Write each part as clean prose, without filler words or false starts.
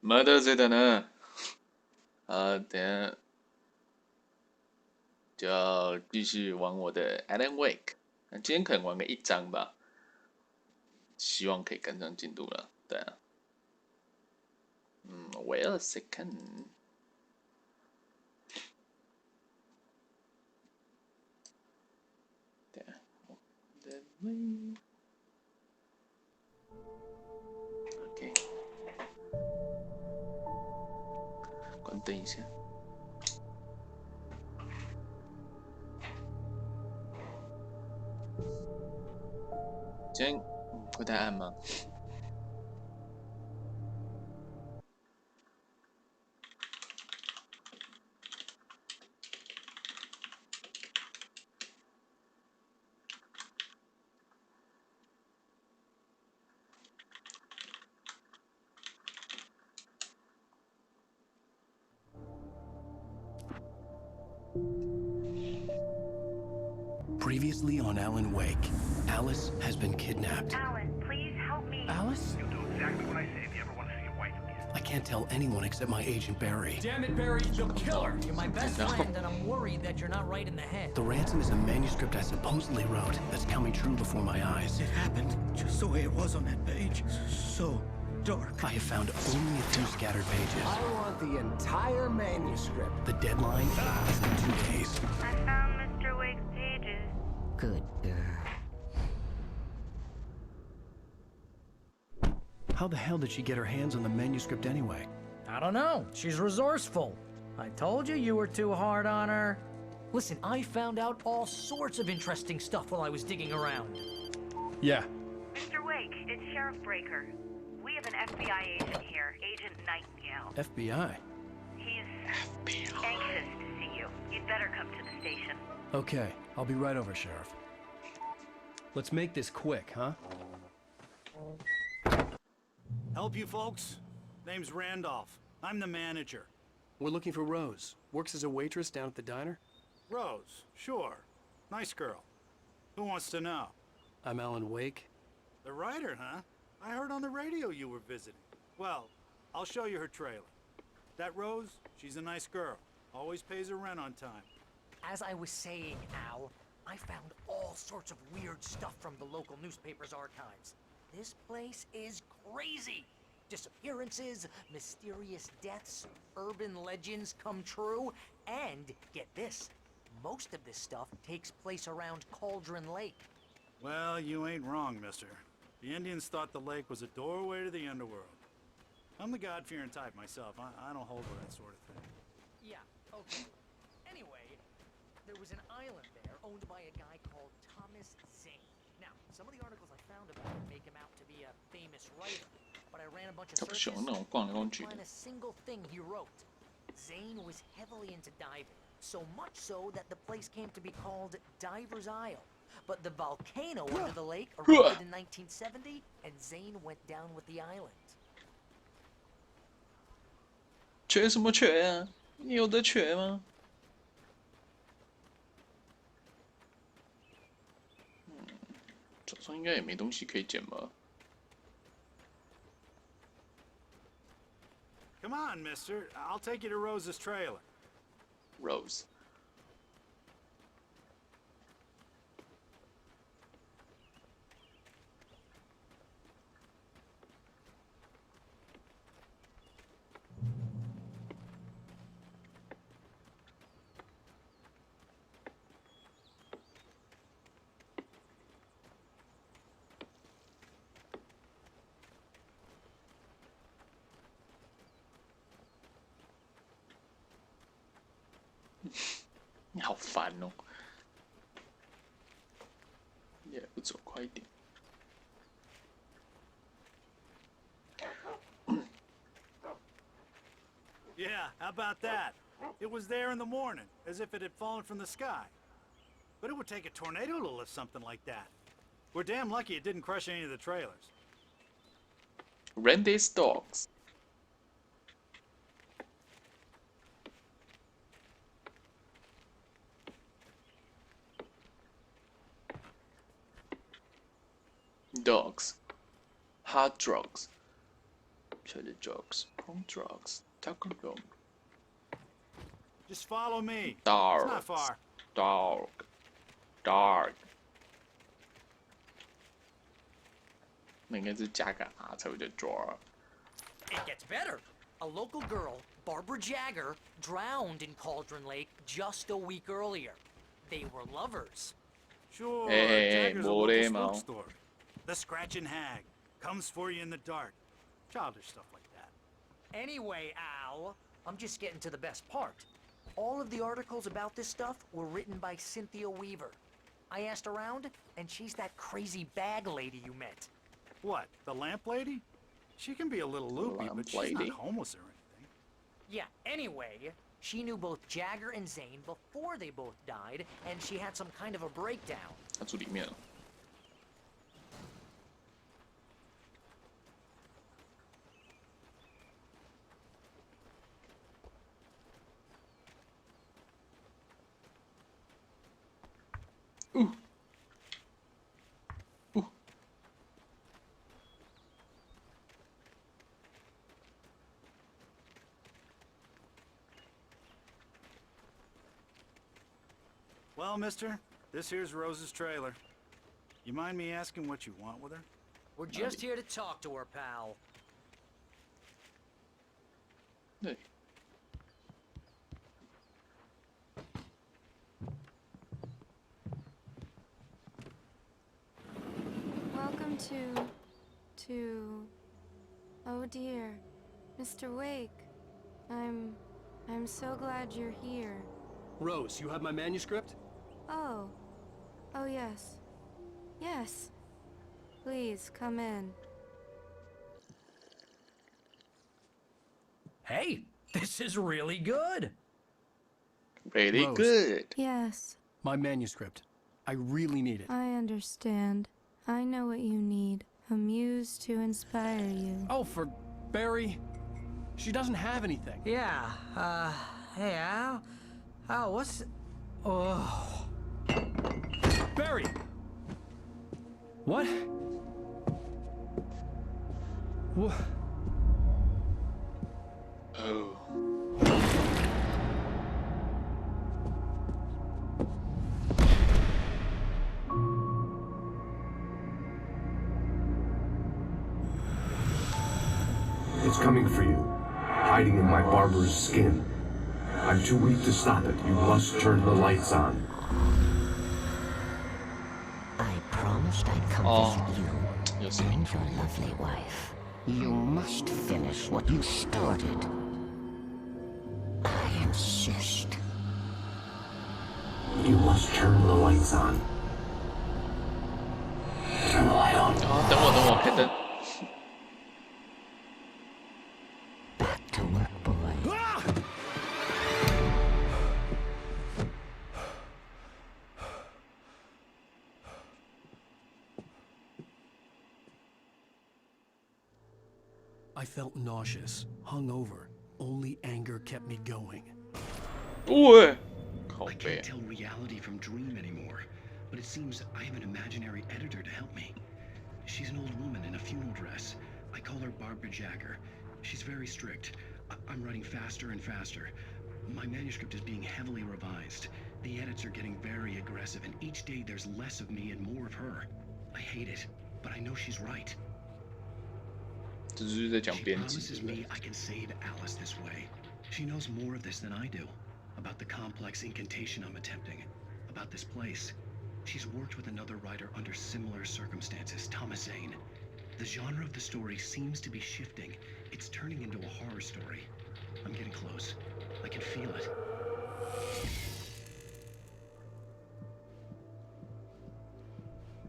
没得罪的呢。等下就要继续玩我的 Alan Wake。那今天可能玩个1章吧，希望可以跟上进度了。对啊。Wait a second。对啊。OK。关灯一下。今天会太暗吗？Previously on Alan Wake, Alice has been kidnapped. Alan, please help me. Alice? You'll do exactly what I say if you ever want to see your wife again. I can't tell anyone except my agent Barry. Damn it, Barry, you'll kill her. You're my best friend, and I'm worried that you're not right in the head. The ransom is a manuscript I supposedly wrote that's coming true before my eyes. It happened just the way it was on that page. So dark. I have found only a few scattered pages. I want the entire manuscript. The deadline is in 2 days. I found Mr. Wake's pages. Good girl. How the hell did she get her hands on the manuscript anyway? I don't know. She's resourceful. I told you you were too hard on her. Listen, I found out all sorts of interesting stuff while I was digging around. Yeah. Mr. Wake, it's Sheriff Breaker. We have an FBI agent here, Agent Nightingale. FBI. He's anxious to see you. You'd better come to the station. Okay, I'll be right over, Sheriff. Let's make this quick, huh? Help you folks? Name's Randolph. I'm the manager. We're looking for Rose. Works as a waitress down at the diner. Rose, sure. Nice girl. Who wants to know? I'm Alan Wake. The writer, huh? I heard on the radio you were visiting. Well, I'll show you her trailer. That Rose, she's a nice girl. Always pays her rent on time. As I was saying, Al, I found all sorts of weird stuff from the local newspaper's archives. This place is crazy. Disappearances, mysterious deaths, urban legends come true, and get this, most of this stuff takes place around Cauldron Lake. Well, you ain't wrong, mister. The Indians thought the lake was a doorway to the underworld. I'm the God-fearing type myself. I don't hold with that sort of thing. Yeah, okay. Anyway, there was an island there owned by a guy called Thomas Zane. Now, some of the articles I found about him make him out to be a famous writer, but I ran a bunch of 他不喜 searches, 欢那种逛来逛去的 find a single thing he wrote. Zane was heavily into diving, so much so that the place came to be called Diver's Isle. But the volcano under the lake erupted in 1970, and Zane went down with the island. 缺什么缺啊？你有得缺吗？早上应该也没东西可以捡吧 Come on, mister. I'll take you to Rose's trailer. ？Rose。你好烦哦！也不走快一点。Yeah, how about that? It was there in the morning, as if it had fallen from the sky. But it would take a tornado to lift something like that. We're damn lucky it didn't crush any of the trailers. Randy's dogs。Dogs, hard drugs, Shady jokes, porn drugs, tackle room, Just follow me. It's dark, not far. dark。那应该是加个 R 才会叫 draw。 It gets better. A local girl, Barbara Jagger, drowned in Cauldron Lake just a week earlier. They were lovers. Sure, Hey, Jagger's a boy, local Mo. spook store. The Scratching Hag comes for you in the dark. Childish stuff like that. Anyway, Al, I'm just getting to the best part. All of the articles about this stuff were written by Cynthia Weaver. I asked around, and she's that crazy bag lady you met. What, the lamp lady? She can be a little loopy, Lamp but she's lady? not homeless or anything. Yeah, anyway, she knew both Jagger and Zane before they both died, and she had some kind of a breakdown. 它住里面了。Well, mister, this here's Rose's trailer. You mind me asking what you want with her? We're just here to talk to her, pal. 对， Welcome to... Oh dear, Mr. Wake. I'm so glad you're here. Rose, you have my manuscript? Oh. Oh yes. Yes. Please, come in. Hey, this is really good. very Rose. good。 Yes, My manuscript. I really need it. I understand. I know what you need. A muse to inspire you. Oh, for Barry. She doesn't have anything. Yeah, hey, Al? Al, what's... Oh... Barry! What? What? Oh， It's coming for you, hiding in my barber's skin. I'm too weak to stop it. You must turn the lights on. I promised I'd come visit you Yes. and your lovely wife. You must finish what you started. I insist. You must turn the lights on. Turn the light on. 啊，等我，开灯。 Back to work, boy. I felt nauseous, hungover. Only anger kept me going. 对，靠 I 背 can't。tell reality from dream anymore, but it seems I have an imaginary editor to help me. She's an old woman in a funeral dress. I call her Barbara Jagger. She's very strict. I'm writing faster and faster. My manuscript is being heavily revised. The edits are getting very aggressive, and each day there's less of me and more of her. I hate it, but I know she's right. 这就是在讲 She 编辑， promises 对不 me 对？ I can save Alice this way. She knows more of this than I do. About the complex incantation I'm attempting. About this place. She's worked with another writer under similar circumstances, Thomas Zane. The genre of the story seems to be shifting. It's turning into a horror story. I'm getting close. I can feel it.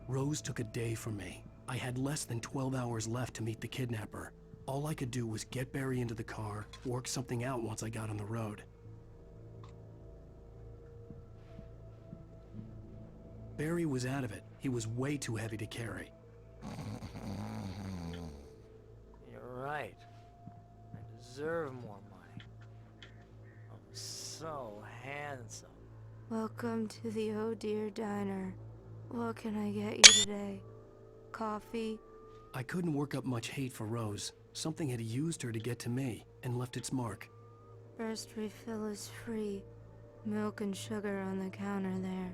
Rose took a day from me. I had less than 12 hours left to meet the kidnapper. All I could do was get Barry into the car, work something out once I got on the road. Barry was out of it. He was way too heavy to carry. You're right. I deserve more money. I'm so handsome. Welcome to the Oh Dear Diner. What can I get you today? Coffee? I couldn't work up much hate for Rose, Something had used her to get to me and left its mark. First refill is free. Milk and sugar on the counter there.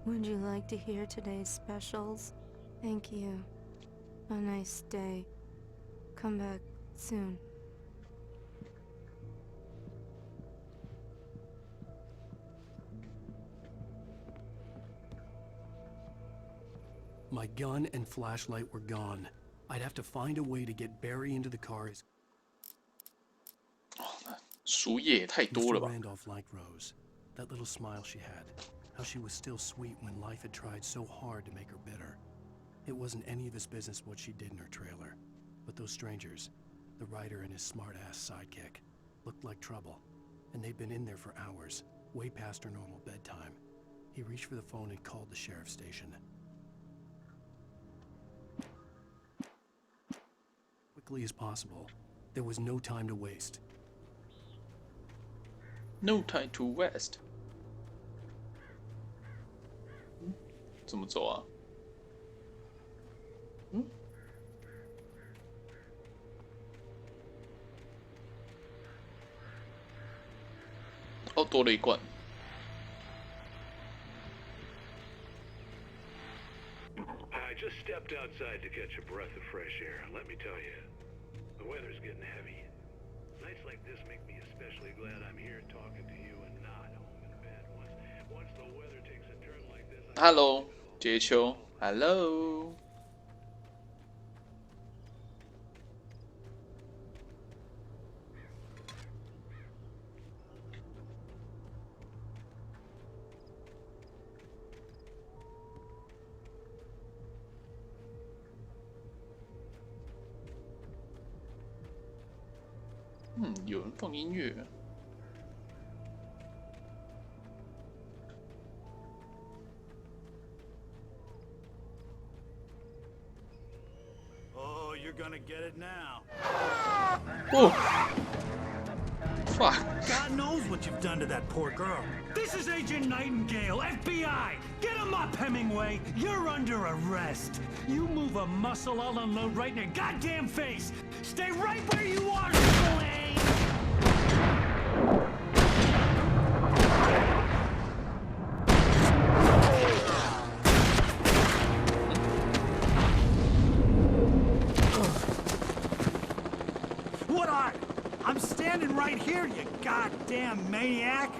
Would you like to hear today's specials? Thank you. A nice day. Come back soon. My gun and flashlight were gone. I'd have to find a way to get Barry into the car. 输液也太多了吧 Mr. Randolph liked Rose. That little smile she had. How she was still sweet when life had tried so hard to make her bitter. It wasn't any of his business what she did in her trailer. But those strangers, the writer and his smart-ass sidekick, looked like trouble. And they'd been in there for hours, way past her normal bedtime. He reached for the phone and called the sheriff's station. Quickly as possible. There was no time to waste. No time to waste. 怎么走啊？哦，多了一罐。I just stepped outside to catch a breath of fresh air. Let me tell you, the weather's getting heavy. Nights like this make me especially glad I'm here talking to you and not home in bed. Once the weather takes a turn like this. Hello， 杰秋 ，Hello。有人放音乐。Oh, you're gonna get it now. Oh, fuck. God knows what you've done to that poor girl. This is Agent Nightingale, FBI. Get him up, Hemingway. You're under arrest. You move a muscle, I'll unload right in your goddamn face. Stay right where you are, Spillane. What are? I'm standing right here, you goddamn maniac.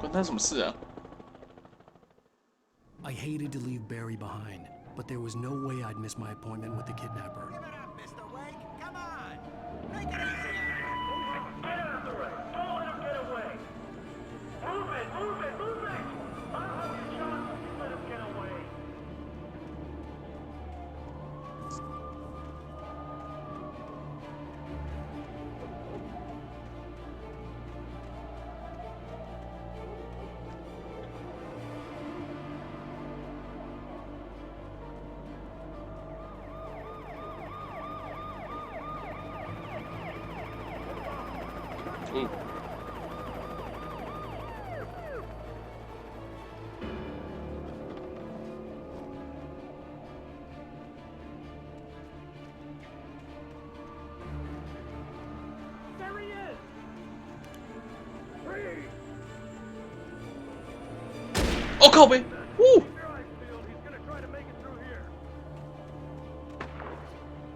关他什么事啊？ I hated to leave Barry behind, but there was no way I'd miss my appointment with the kidnapper. Give it up, Mr. Wake. Come on. Make it easy. Get out of the way. Don't let him get away. Move it, move it, move it. I'll have you shot if you let him get away. Ooh. There he is. Freeze. Oh靠呗！呜！ Keep your eyes peeled. He's gonna try to make it through here.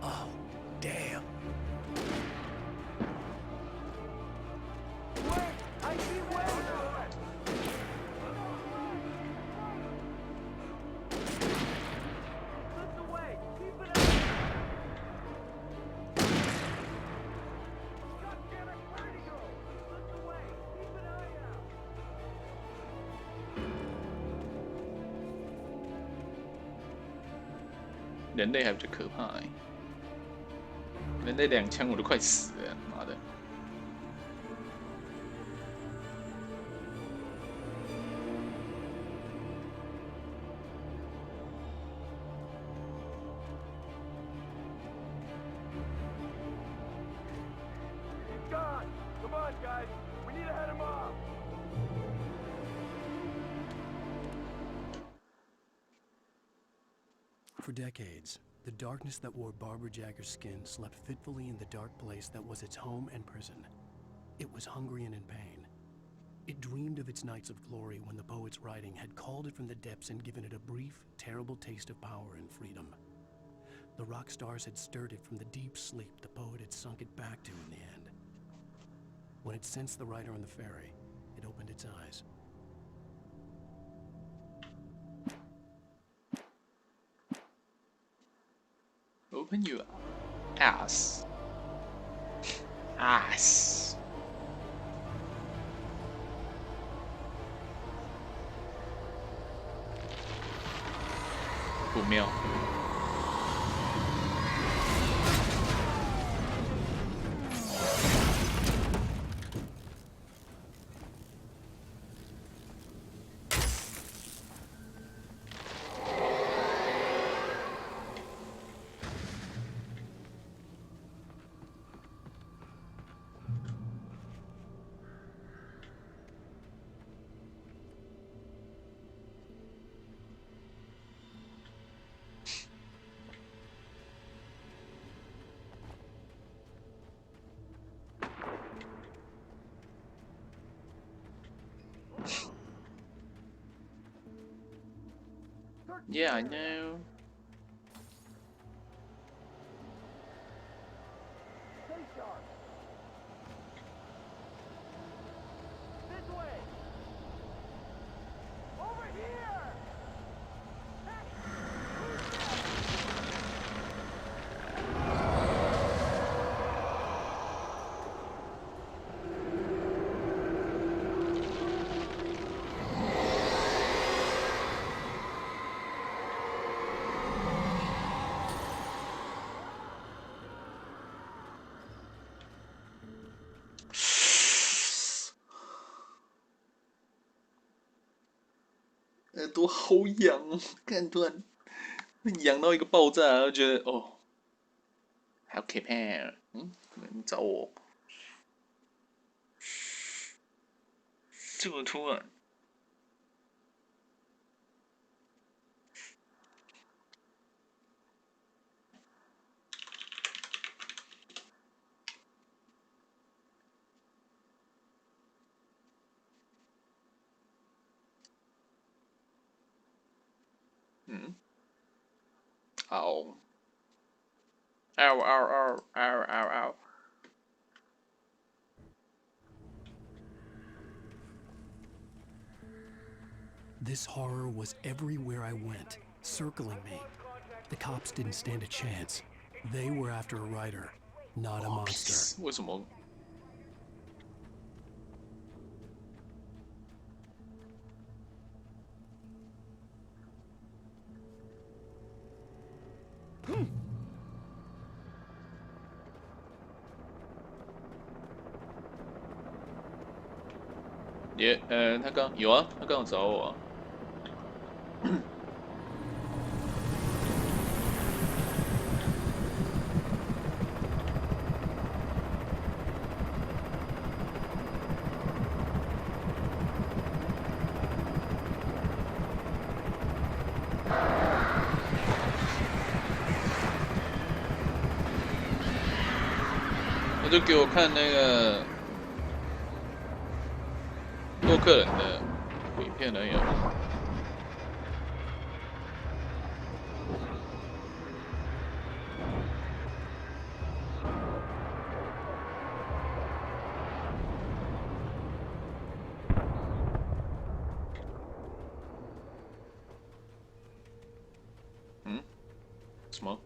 Oh, damn. Wait, I see where. Lift away. Keep it up. God damn it, where'd he go? Lift away. Keep an eye out. 人类还比较可怕欸，人类2枪我都快死了，妈的！ He's gone. Come on, guys. We need to head him off. For decades, The darkness that wore Barbara Jagger's skin slept fitfully in the dark place that was its home and prison. It was hungry and in pain. It dreamed of its nights of glory when the poet's writing had called it from the depths and given it a brief, terrible taste of power and freedom. The rock stars had stirred it from the deep sleep the poet had sunk it back to in the end. When it sensed the writer on the ferry, it opened its eyes. Open your ass. Ass. 不妙。Yeah, I know. Stay sharp. This way. Over here.耳朵好痒哦！看突然痒到一个爆炸，然后觉得哦，好可怕！嗯，你找我？这么突然？嗯，嗷，嗷嗷嗷嗷嗷嗷！ This horror was everywhere I went, circling me. The cops didn't stand a chance. They were after a writer, not a monster. 为什么？也，他刚有啊，他刚有找我啊。他就给我看那个洛克人的影片而已啊。嗯？什么？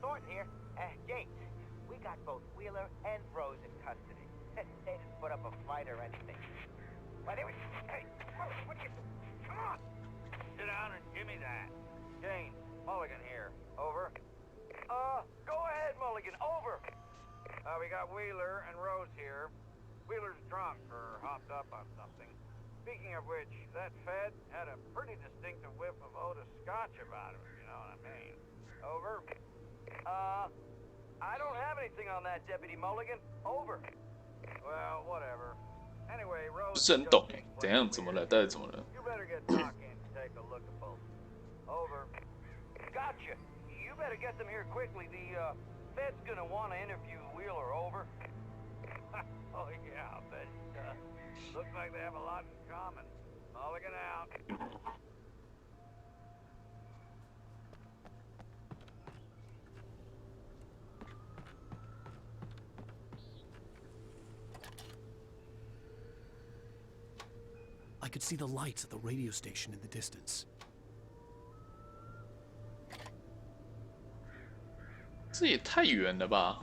Thornton here. Gates, we got both Wheeler and Rose in custody. They didn't put up a fight or anything. Why, they were... Hey, what you... Come on! Sit down and give me that. Jane, Mulligan here. Over. Go ahead, Mulligan. Over. We got Wheeler and Rose here. Wheeler's drunk or hopped up on something. Speaking of which, that Fed had a pretty distinctive whiff of Otis Scotch about him, if you know what I mean. Over. I don't have anything on that, Deputy Mulligan. Over. Well, whatever. Anyway, 不 Rose... 是很懂哎，怎样？怎么了？到底怎么了？ You better get Doc in to take a look at both. Over. Gotcha. You better get them here quickly. The, Fed's gonna want to interview Wheeler. Over. Oh, yeah, I bet it does. Looks like they have a lot in common. Mulligan out. I could see the lights of the radio station in the distance. 这也太远了吧！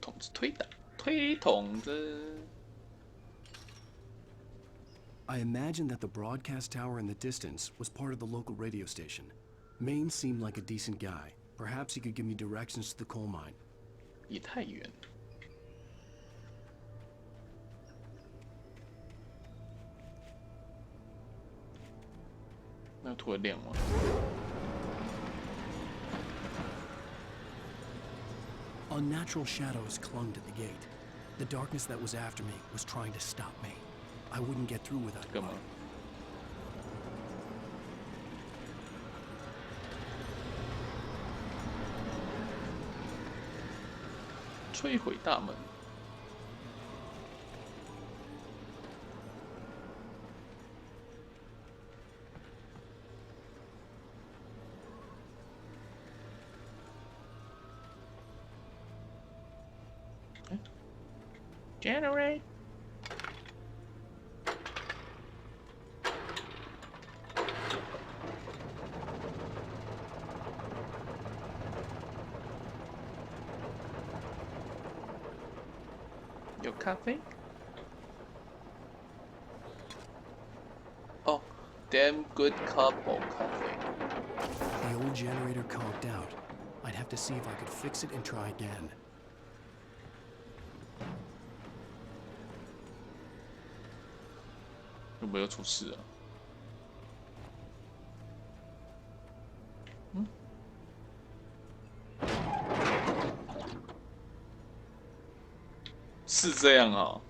筒子推打，推筒子。 I imagined that the broadcast tower in the distance was part of the local radio station. Maine seemed like a decent guy. Perhaps he could give me directions to the coal mine. 也太远。那突然亮吗？ Unnatural shadows clung to the gate. The darkness that was after me was trying to stop me. I wouldn't get through without it. 干嘛？摧毁大门。Generate。 有咖啡？哦 ，damn good cup of coffee。 The old generator conked out. I'd have to see if I could fix it and try again. 有没有出事啊？嗯？是这样啊、哦？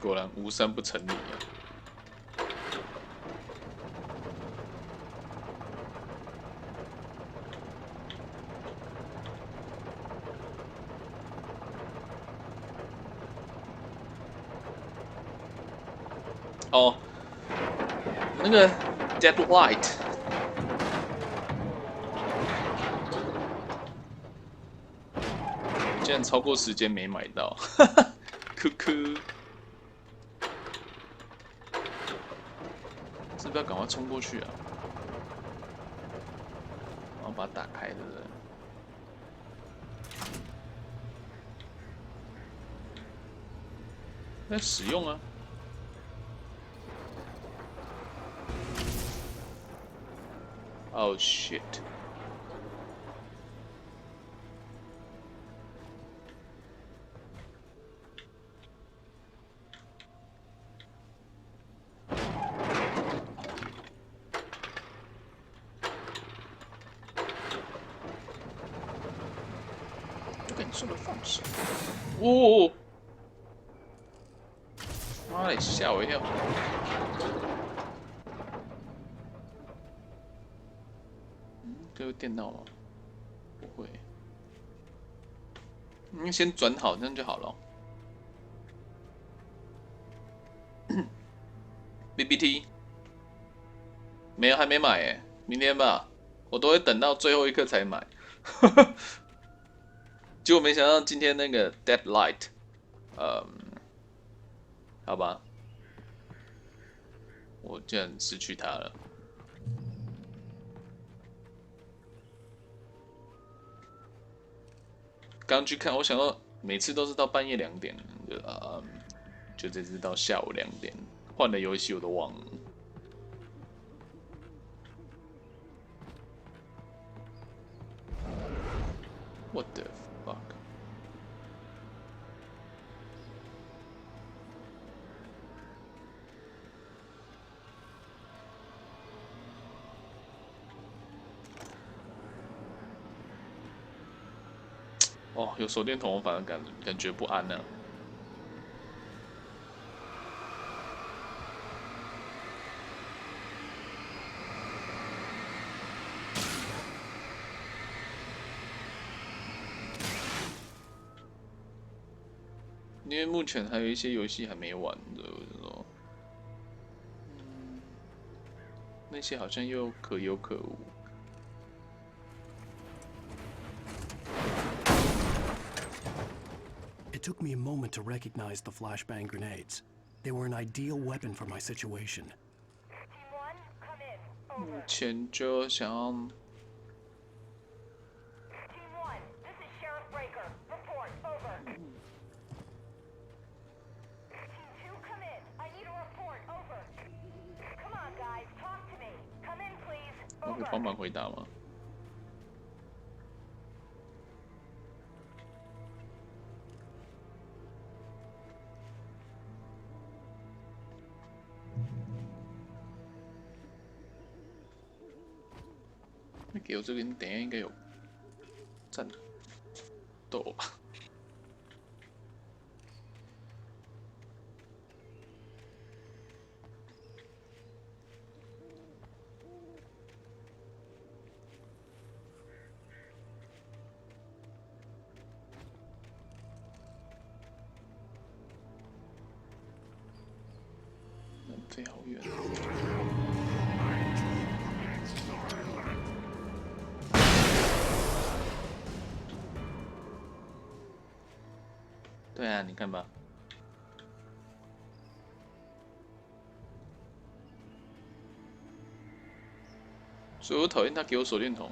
果然无三不成理啊！哦，那个 Dead White， 竟然超过时间没买到，哈哈，哭哭。 是不是要赶快冲过去啊？然后把它打开，对不对？在使用啊。Oh shit！手的放手。哦，妈的，吓我一跳！这有电脑吗？不会。你先转好，这样就好了。BBT 没有，还没买哎，明天吧。我都会等到最后一刻才买。结果没想到今天那个 Deadlight， 好吧，我竟然失去它了。刚去看，我想到每次都是到半夜2点，就这次到下午2点，换的游戏我都忘了。What the fuck？ 哦，有手电筒，我反而感觉不安呢。因为目前还有一些游戏还没玩的，那些好像又可有可无。It took me a moment to recognize the flashbang grenades. They were an ideal weapon for my situation. 目前就想要。Team 1, this is Sheriff Breaker. Report, over. Team 2, come in. I need a report, over. Come on, guys, talk to me. Come in, please. 我可以帮忙回答吗？那给我这边等一下应该有战斗吧。飞好远。对啊，你看吧。所以我讨厌他给我手电筒。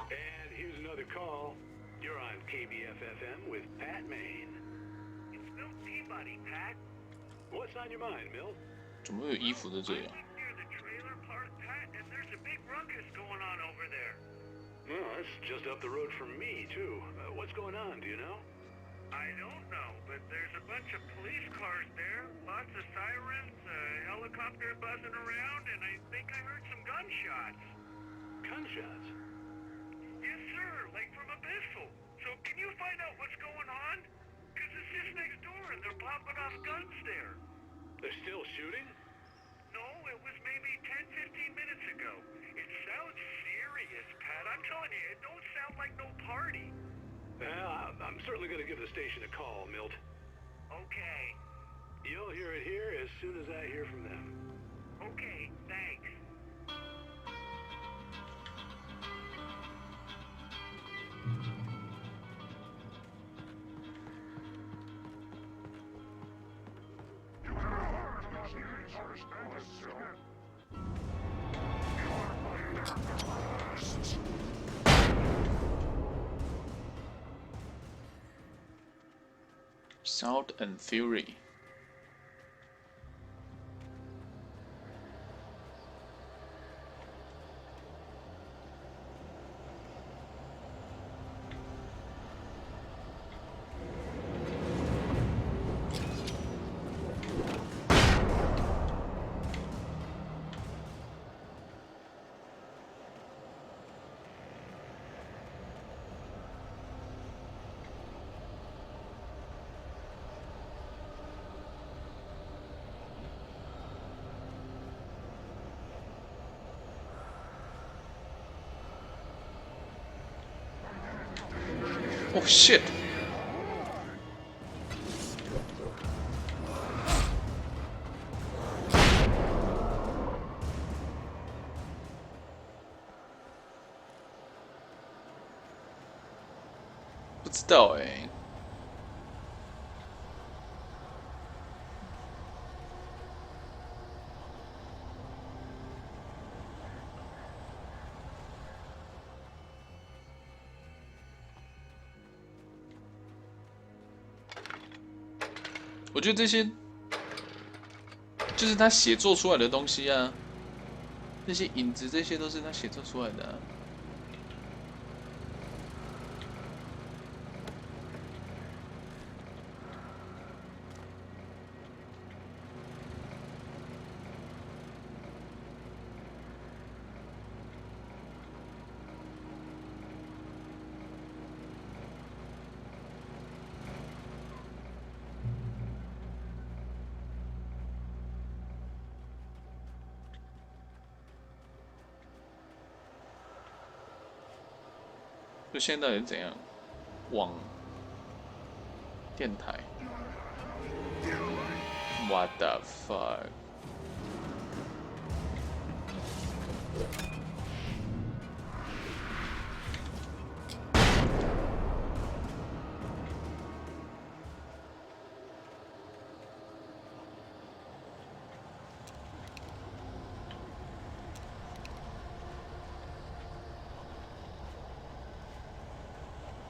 And here's another call. You're on KBFFM with Pat Main. It's Milt Peabody, Pat. What's on your mind, Milt? 怎么会有衣服在这里啊？ Near the trailer park, Pat, and there's a big ruckus going on over there. Well, that's just up the road from me, too. What's going on, do you know? I don't know, but there's a bunch of police cars there, lots of sirens, a helicopter buzzing around, and I think I heard some gunshots. Gunshots? Yes, sir, like from a pistol. So can you find out what's going on? Because it's just next door and they're popping off guns there. They're still shooting? No, it was maybe 10, 15 minutes ago. It sounds serious, Pat. I'm telling you, it don't sound like no party. Well, I'm certainly going to give the station a call, Milt. Okay. You'll hear it here as soon as I hear from them. Okay, thanks. Sound and Fury. Oh shit! But still, eh? 我觉得这些就是他写作出来的东西啊，那些影子，这些都是他写作出来的啊。就现在到底是怎样？网电台 ？What the fuck？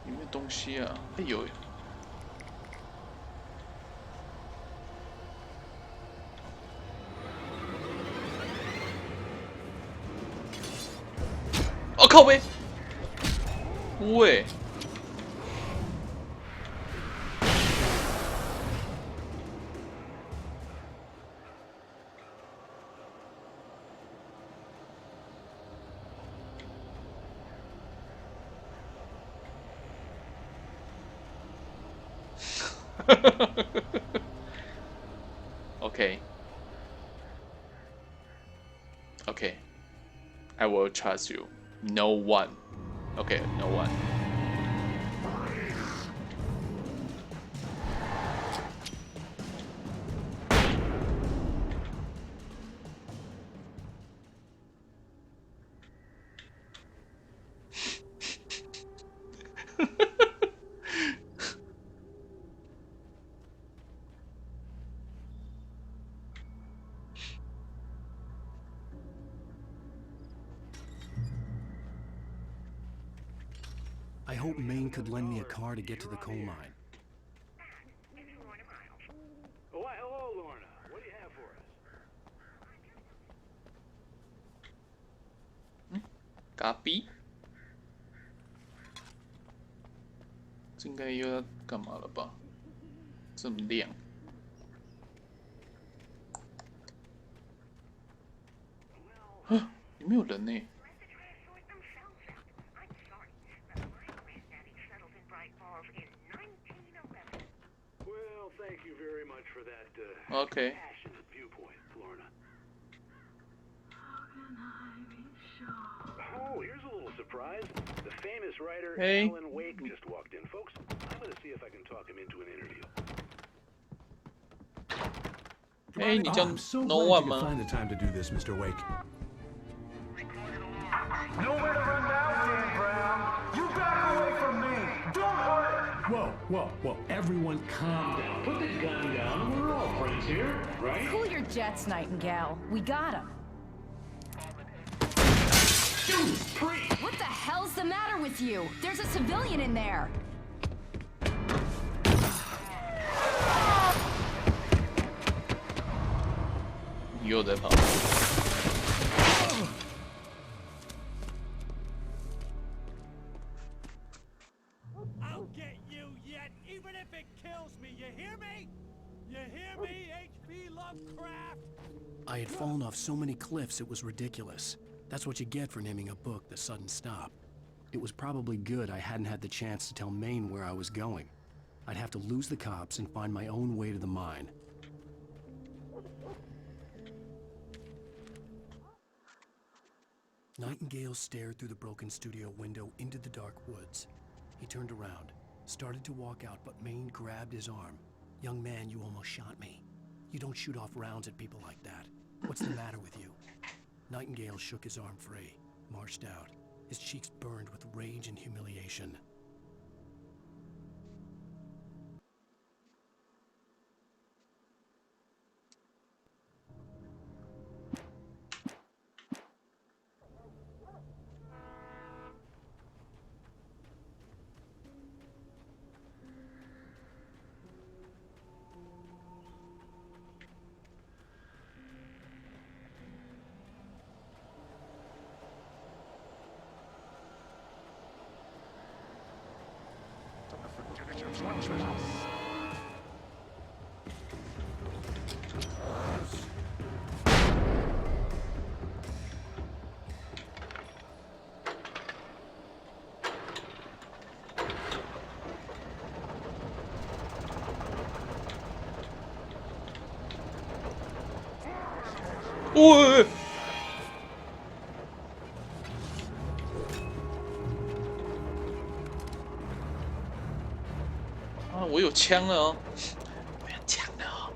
有没有东西啊？哎有。哦靠背，喂。Okay. Okay. I will trust you. No one. Okay, no one. I hope Maine could lend me a car to get to the coal mine. Oh, why, hello, Lorna. What do you have for us? Copy. 这应该又要干嘛了吧？这么亮。啊，有没有人呢？ Thank you very much for that Okay. passionate viewpoint, Lorna. Oh, here's a little surprise. The famous writer Hey. Alan Wake just walked in, folks. I'm going to see if I can talk him into an interview. 哎，你叫 I'm so No glad One you could 吗？ find the time to do this, Mr. Wake. Nowhere to run now, Dan Brown. You back away from me. Don't hurt. Whoa. Everyone calm down. Put the gun down. We're all friends here, right? Cool your jets, Nightingale. We got him. Dude, freeze! What the hell's the matter with you? There's a civilian in there. 你又在跑。 I'll get you yet, even if it kills me. You hear me? You hear me, H.P. Lovecraft? I had fallen off so many cliffs it was ridiculous. That's what you get for naming a book The Sudden Stop. It was probably good I hadn't had the chance to tell Maine where I was going. I'd have to lose the cops and find my own way to the mine. Nightingale stared through the broken studio window into the dark woods. He turned around, started to walk out, but Maine grabbed his arm. "Young man, you almost shot me. You don't shoot off rounds at people like that. What's the matter with you?" Nightingale shook his arm free, marched out. His cheeks burned with rage and humiliation.喂！啊，我有枪了哦！我有枪了哦！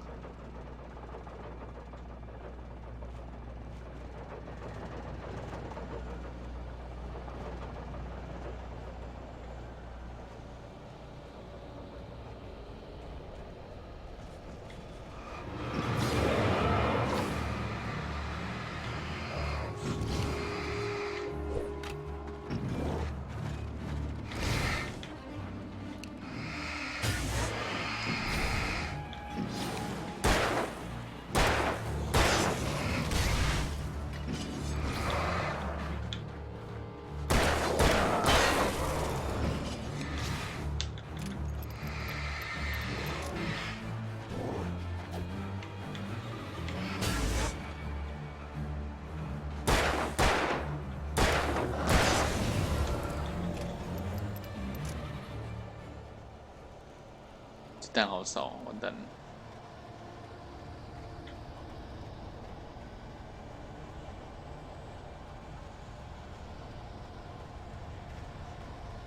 子弹好少，完蛋了。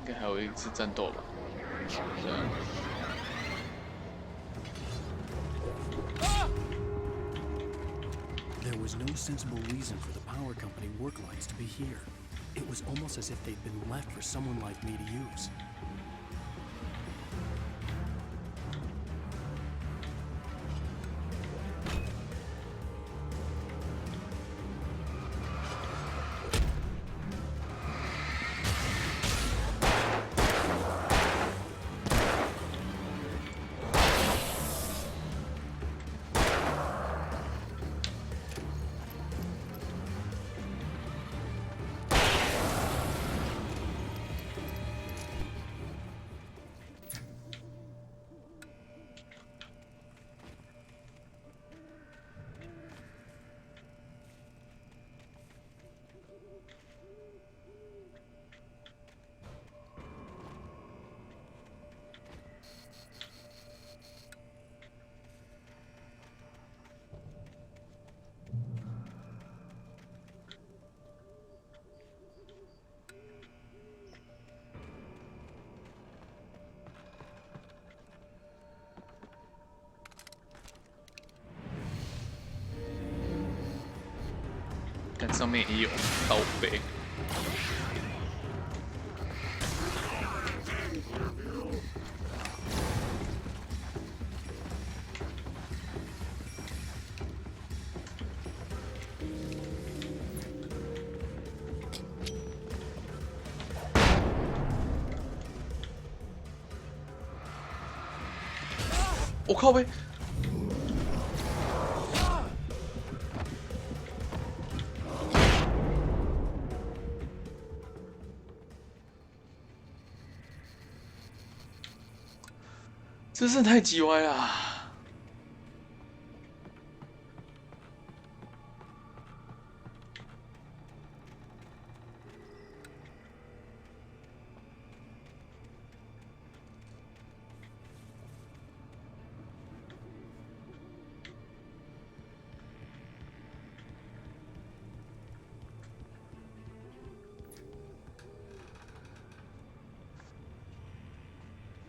应该还有一次战斗吧？对啊。 There was no sensible reason for the power company work lights to be here. It was almost as if they'd been left for someone like me to use. 看上面也有靠背。我靠背！真是太鸡歪了。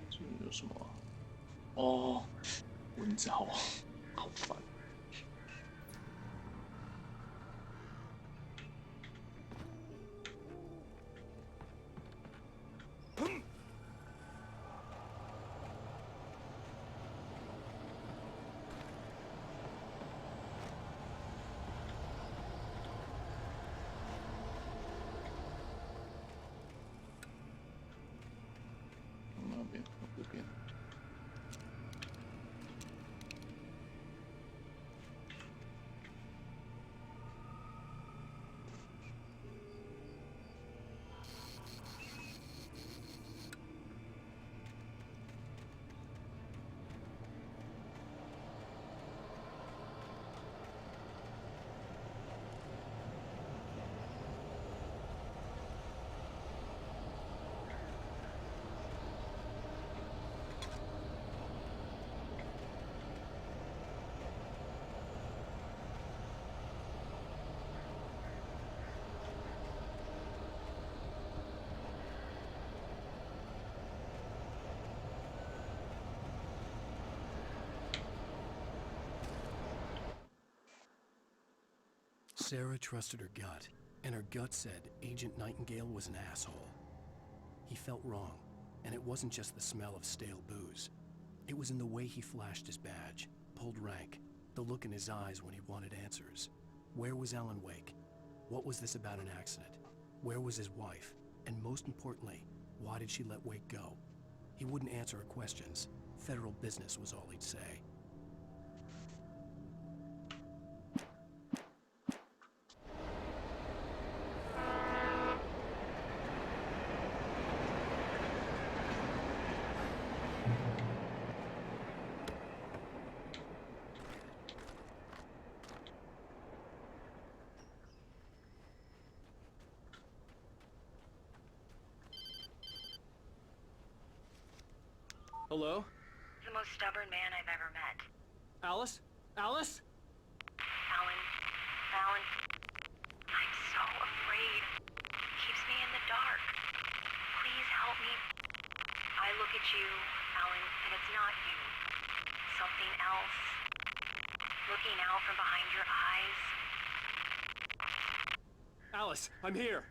这里有什么啊？哦，蚊子好烦。那边，这边。Sarah trusted her gut, and her gut said Agent Nightingale was an asshole. He felt wrong, and it wasn't just the smell of stale booze. It was in the way he flashed his badge, pulled rank, the look in his eyes when he wanted answers. Where was Alan Wake? What was this about an accident? Where was his wife? And most importantly, why did she let Wake go? He wouldn't answer her questions. Federal business was all he'd say. Hello? The most stubborn man I've ever met. Alice? Alice? Alan. I'm so afraid. Keeps me in the dark. Please help me. I look at you, Alan, and it's not you. Something else. Looking out from behind your eyes. Alice, I'm here.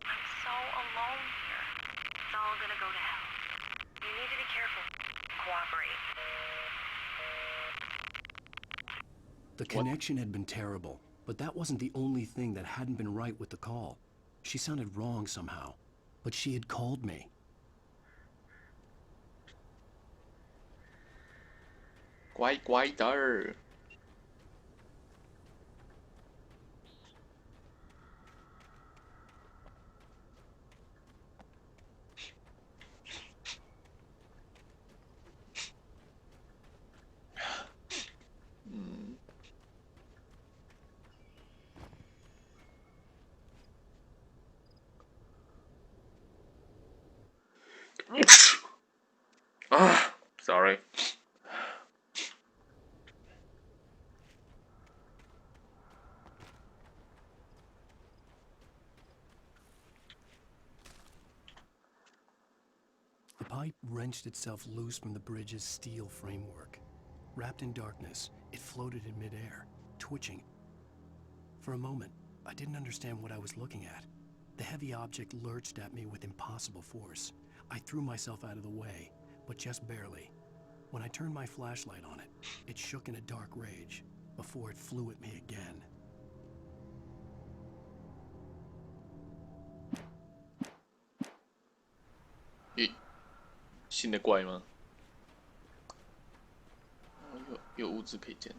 I'm so alone here. It's all gonna go to hell. You need to be careful. Cooperate. The connection had been terrible, but that wasn't the only thing that hadn't been right with the call. She sounded wrong somehow, but she had called me.乖的。Sorry. The pipe wrenched itself loose from the bridge's steel framework. Wrapped in darkness, it floated in midair, twitching. For a moment, I didn't understand what I was looking at. The heavy object lurched at me with impossible force. I threw myself out of the way, but just barely. When I turned my flashlight on it, it shook in a dark rage before it flew at me again. 咦，新的怪吗？有物资可以捡。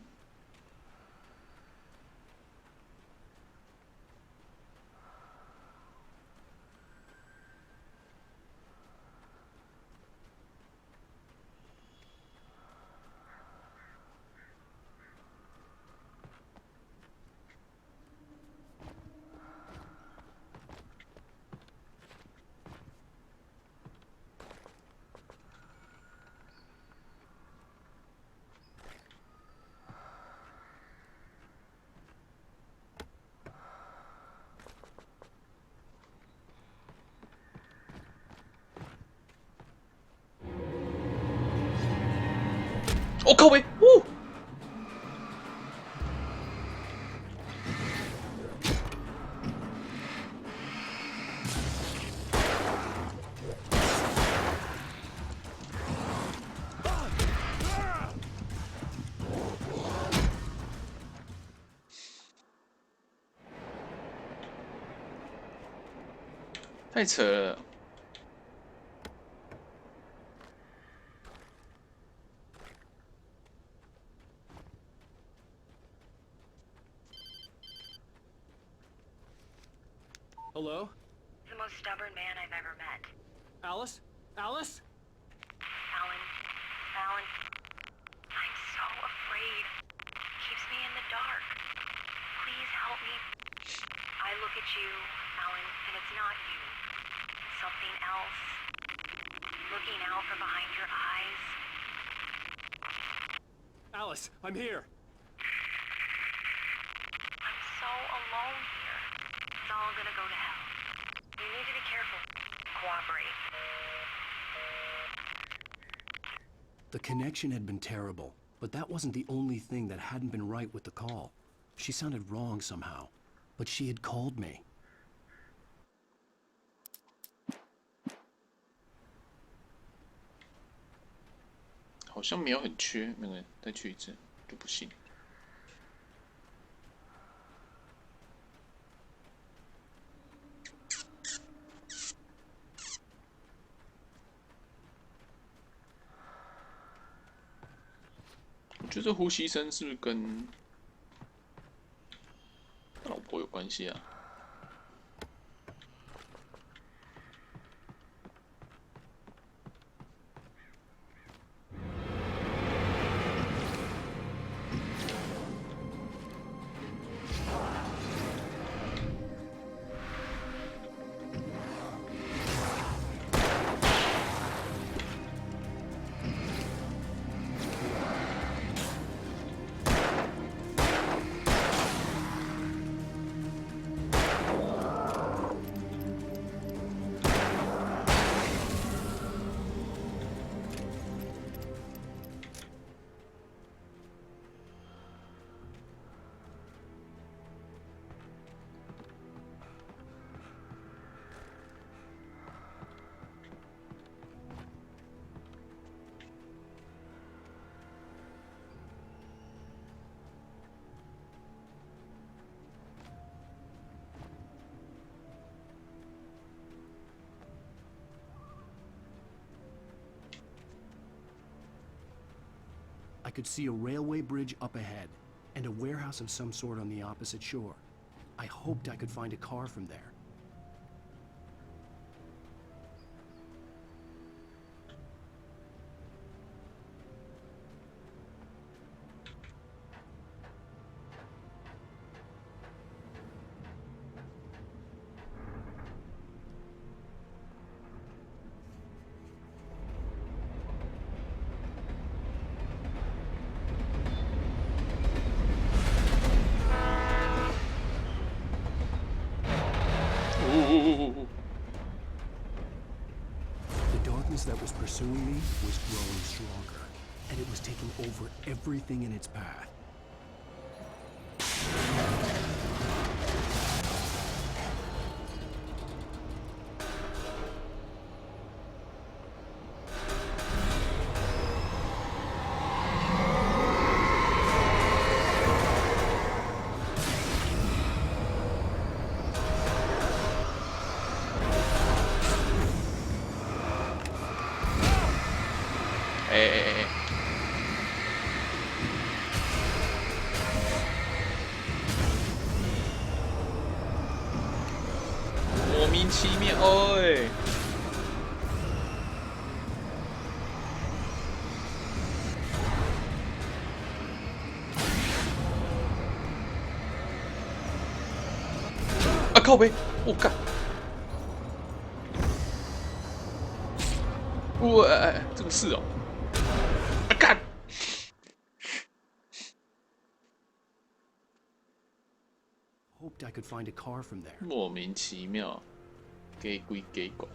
我靠喂！呜！太扯了。 Hello? The most stubborn man I've ever met. Alice? Alice? Alan. Alan. I'm so afraid. Keeps me in the dark. Please help me. I look at you, Alan, and it's not you. Something else. Looking out from behind your eyes. Alice, I'm here. I'm so alone here. It's all gonna go to hell. You need to be careful. Cooperate. The connection had been terrible, but that wasn't the only thing that hadn't been right with the call. She sounded wrong somehow, but she had called me. 好像没有很缺，那个再去一次就不行。我觉得这呼吸声是不是跟他老婆有关系啊？ I could see a railway bridge up ahead, and a warehouse of some sort on the opposite shore. I hoped I could find a car from there. The darkness that was pursuing me was growing stronger, and it was taking over everything in its path. 哎！莫名其妙哎！啊靠北！我干！哇，这个是哦！啊干！ Hoped I could find a car from there. 莫名其妙，给鬼给狗。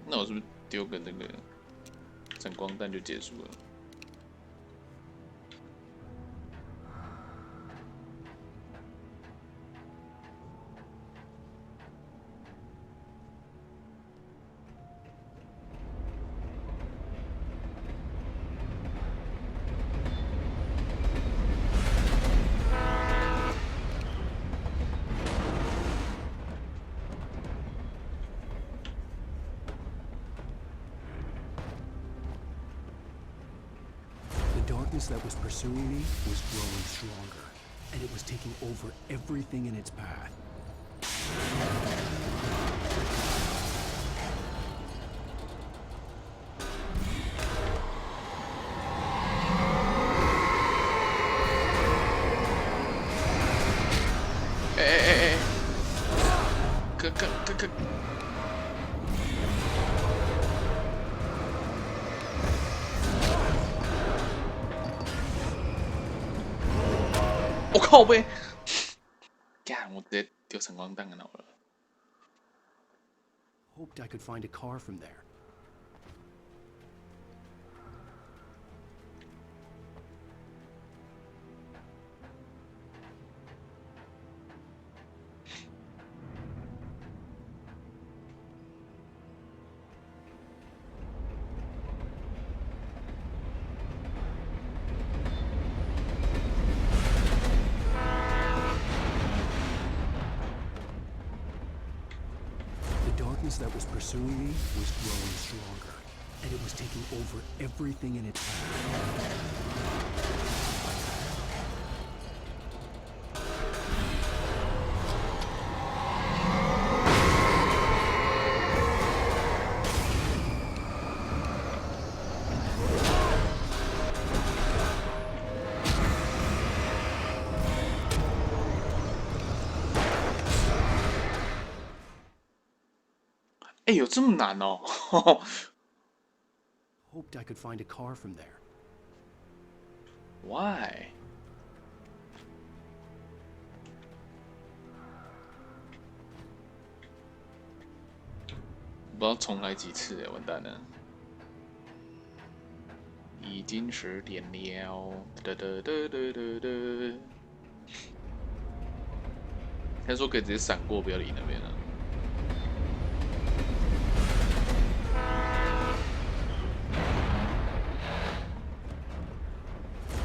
那我是不是丢个那个闪光弹就结束了？ The darkness that was pursuing me was growing stronger, and it was taking over everything in its path. Hey! 我靠呗！干，我直接丢闪光弹好了。 Hoped I could find a car from there. The darkness that was pursuing me was growing stronger, and it was taking over everything in its path. 哎，有这么难哦 Hoped I could find a car from there. Why? 不知道重来几次哎，完蛋了！已经10点了，他说可以直接闪过，不要理那边了。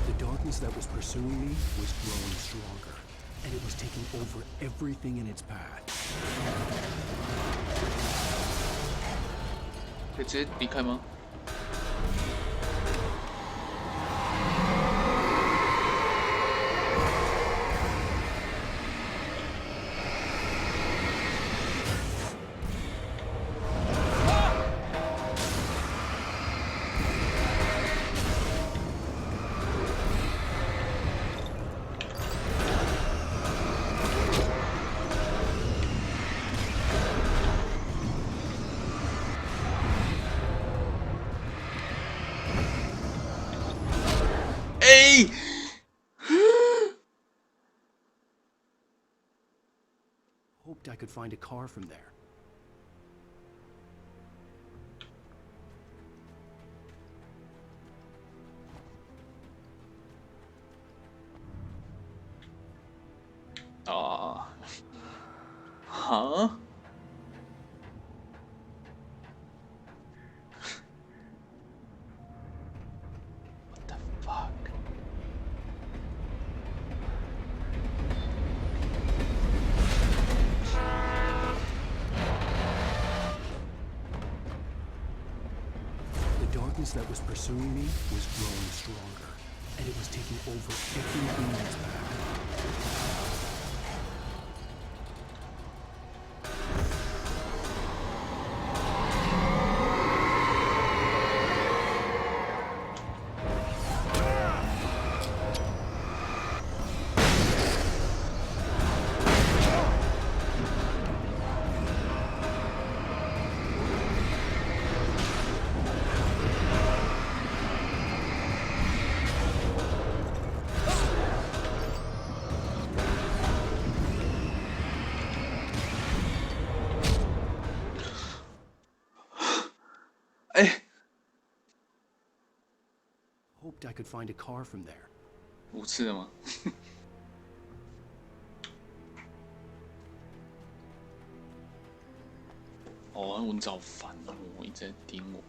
The darkness that was pursuing me was growing stronger, and it was taking over everything in its path. 可以直接离开吗？哎！ Hoped I could find a car from there. Huh? What the fuck? darkness that was pursuing me was growing stronger, and it was taking over everything in its path. Hoped I could find a car from there. 5次了吗？哦，蚊子好烦哦，一直在叮我。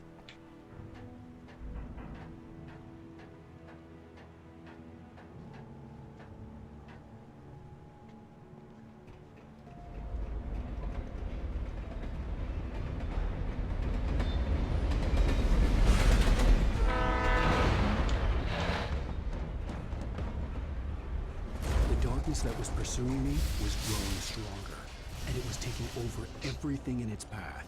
That was pursuing me was growing stronger, and it was taking over everything in its path.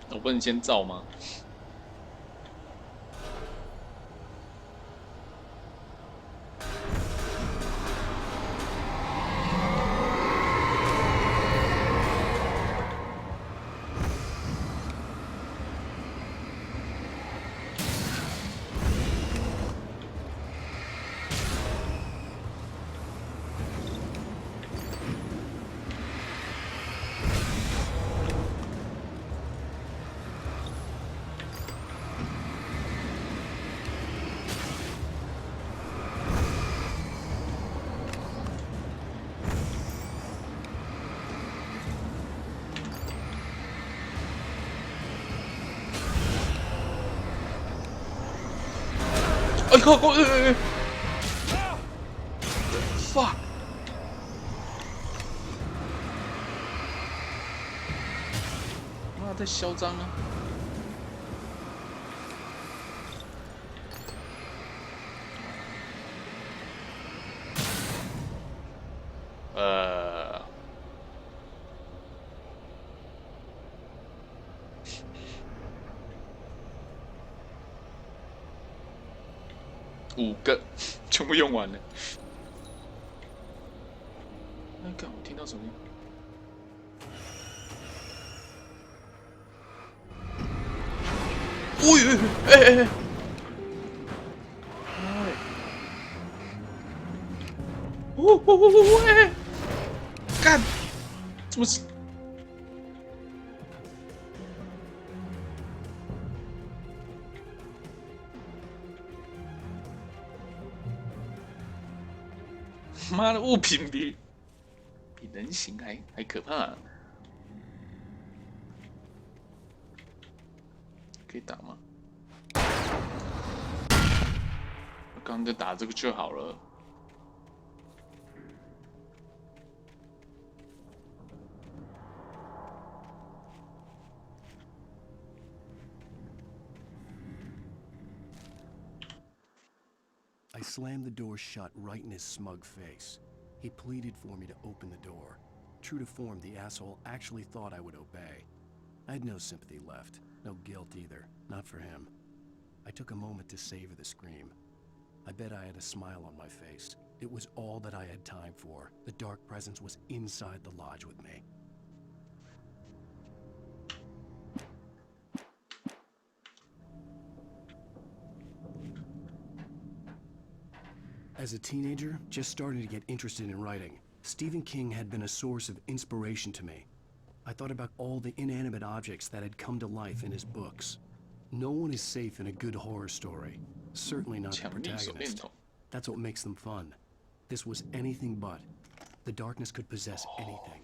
我不能先照吗？哎靠！过，fuck！ 妈在嚣张啊！5个全部用完了。哎，看我听到什么？哦呦，哎！哎！干！怎么是？妈的，物品比人形还可怕啊！可以打吗？我刚刚在打这个就好了。I slammed the door shut right in his smug face. He pleaded for me to open the door. True to form, the asshole actually thought I would obey. I had no sympathy left, no guilt either, not for him. I took a moment to savor the scream. I bet I had a smile on my face. It was all that I had time for. The dark presence was inside the lodge with me. As a teenager, just starting to get interested in writing, Stephen King had been a source of inspiration to me. I thought about all the inanimate objects that had come to life in his books. No one is safe in a good horror story. Certainly not the protagonist. That's what makes them fun. This was anything but. The darkness could possess anything,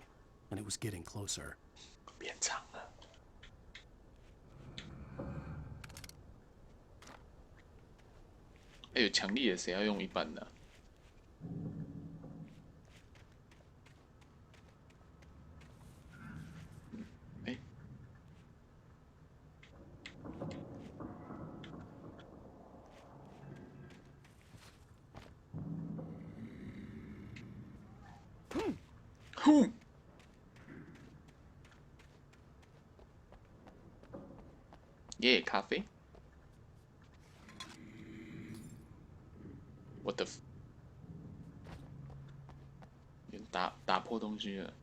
and it was getting closer. 变长了。哎，有强力的，谁要用一般的啊？哎，呼，耶，咖啡。我的，打破东西了。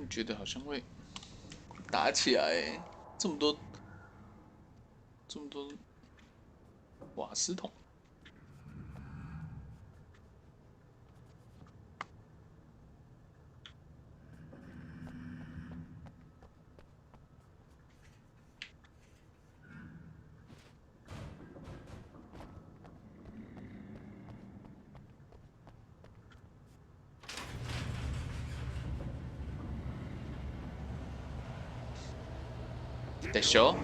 觉得好像会打起来，这么多瓦斯桶。でしょ？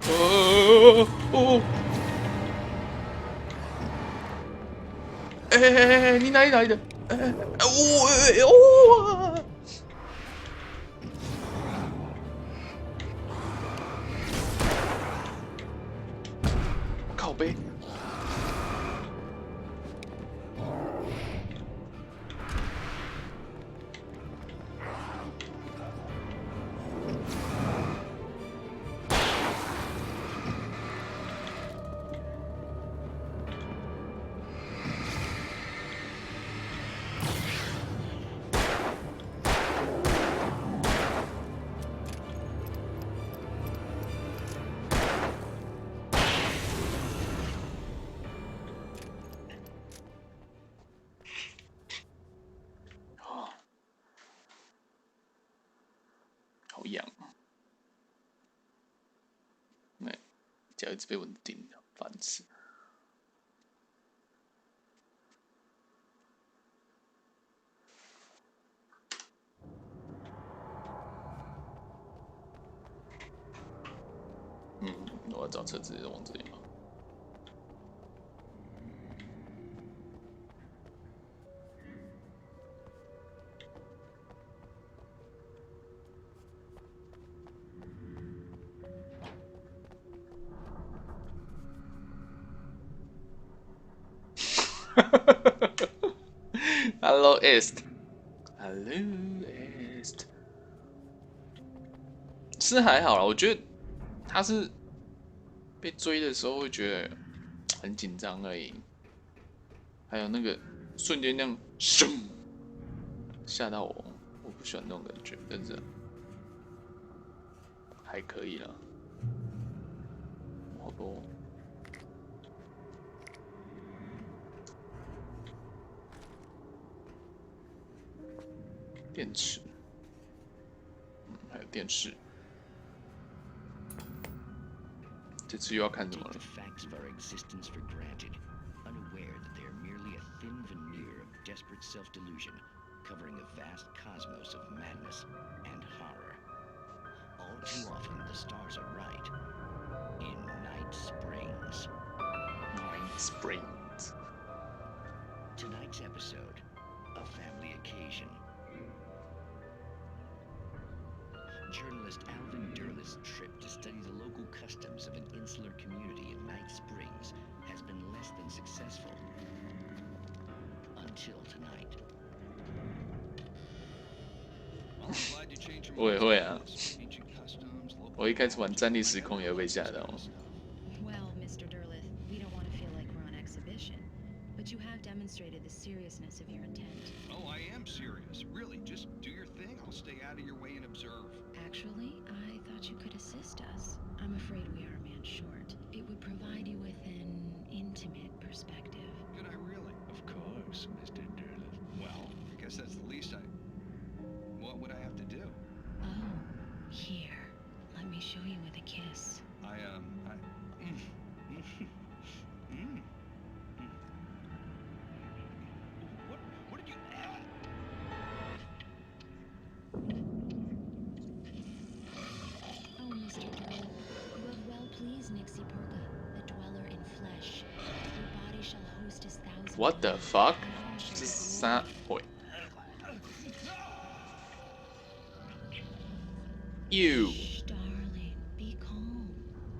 哦！哦！哎，你哪里来的？哦！靠背。好痒，哎，脚一直被蚊子叮，烦死。我要找车子往这里跑。Hello Est，Hello Est，是还好啦，我觉得他是被追的时候会觉得很紧张而已，还有那个瞬间那样咻吓到我，我不喜欢那种感觉，但是还可以啦，好多。电池，还有电视。这次又要看什么了？ Covering a vast cosmos of madness and horror. All too often, the stars are right. In Night Springs. Night Springs. Tonight's episode, a family occasion. journalist Alvin Derleth's trip to study the local customs of an insular community in Night Springs has been less than successful. Until tonight. 我也会啊，我一开始玩战地时空也会被吓到。Well, Mr. Derleth, we don't want to feel like we're on exhibition, but you have demonstrated the seriousness of your intent. Oh, I am serious. Really, just do your thing. I'll stay out of your way and observe. Actually, I thought you could assist us. I'm afraid we are a man short. It would provide you with an intimate perspective. Could I really? Of course, Mr. Derleth. Well, I guess that's the least I... What would I have to do? Oh, here. Let me show you with a kiss. What did you... Oh, Mr. Derleth, you have well pleased Nixie Purga, the dweller in flesh. Your body shall host his thousand... What the fuck? 这是啥鬼？You. Shh, darling, be calm.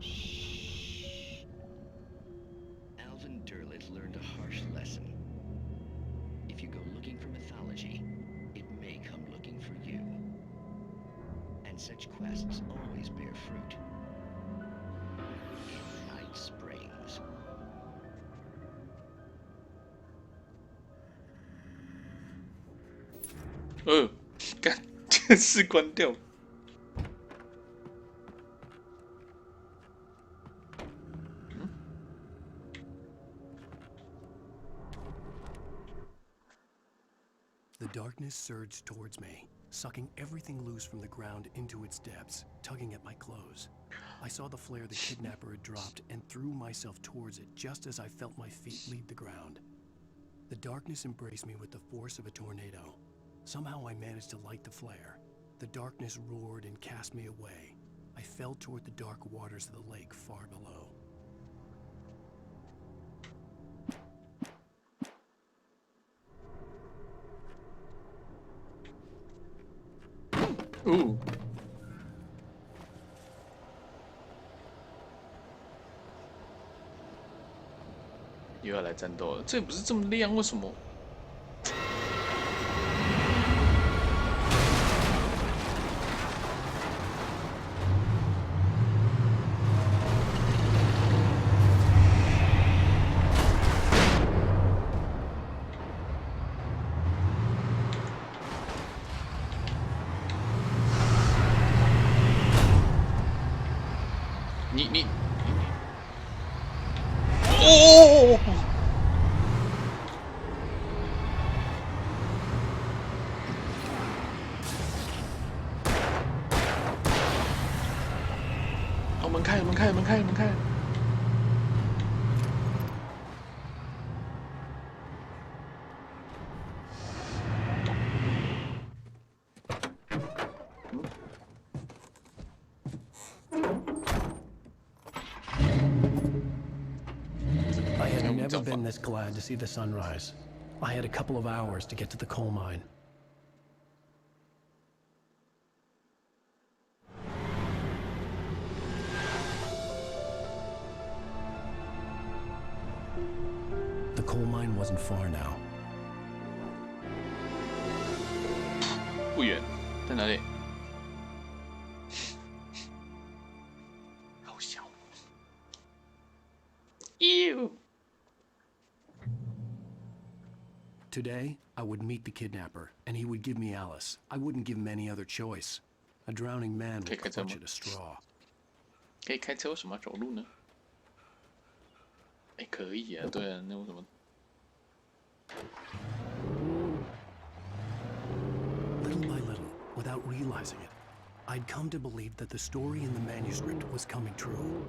Shh. Alvin Derleth learned a harsh lesson. If you go looking for mythology, it may come looking for you. And such quests always bear fruit. In Night Springs. 干电视关掉。The darkness surged towards me, sucking everything loose from the ground into its depths, tugging at my clothes. I saw the flare the kidnapper had dropped and threw myself towards it just as I felt my feet leave the ground. The darkness embraced me with the force of a tornado. Somehow I managed to light the flare. The darkness roared and cast me away. I fell toward the dark waters of the lake far below. Ooh. 又要来战斗了，这不是这么亮，为什么？你，哦！门开，门开，门开，门开！Never been this glad to see the sunrise. I had a couple of hours to get to the coal mine. The coal mine wasn't far now. 不远，在哪里？好笑。Ew. Today, I would meet the kidnapper, and he would give me Alice. I wouldn't give him any other choice. A drowning man would clutch at a straw. 可以开车，为什么要走路呢？哎，可以啊，对啊，那为什么？ Little by little, without realizing it, I'd come to believe that the story in the manuscript was coming true.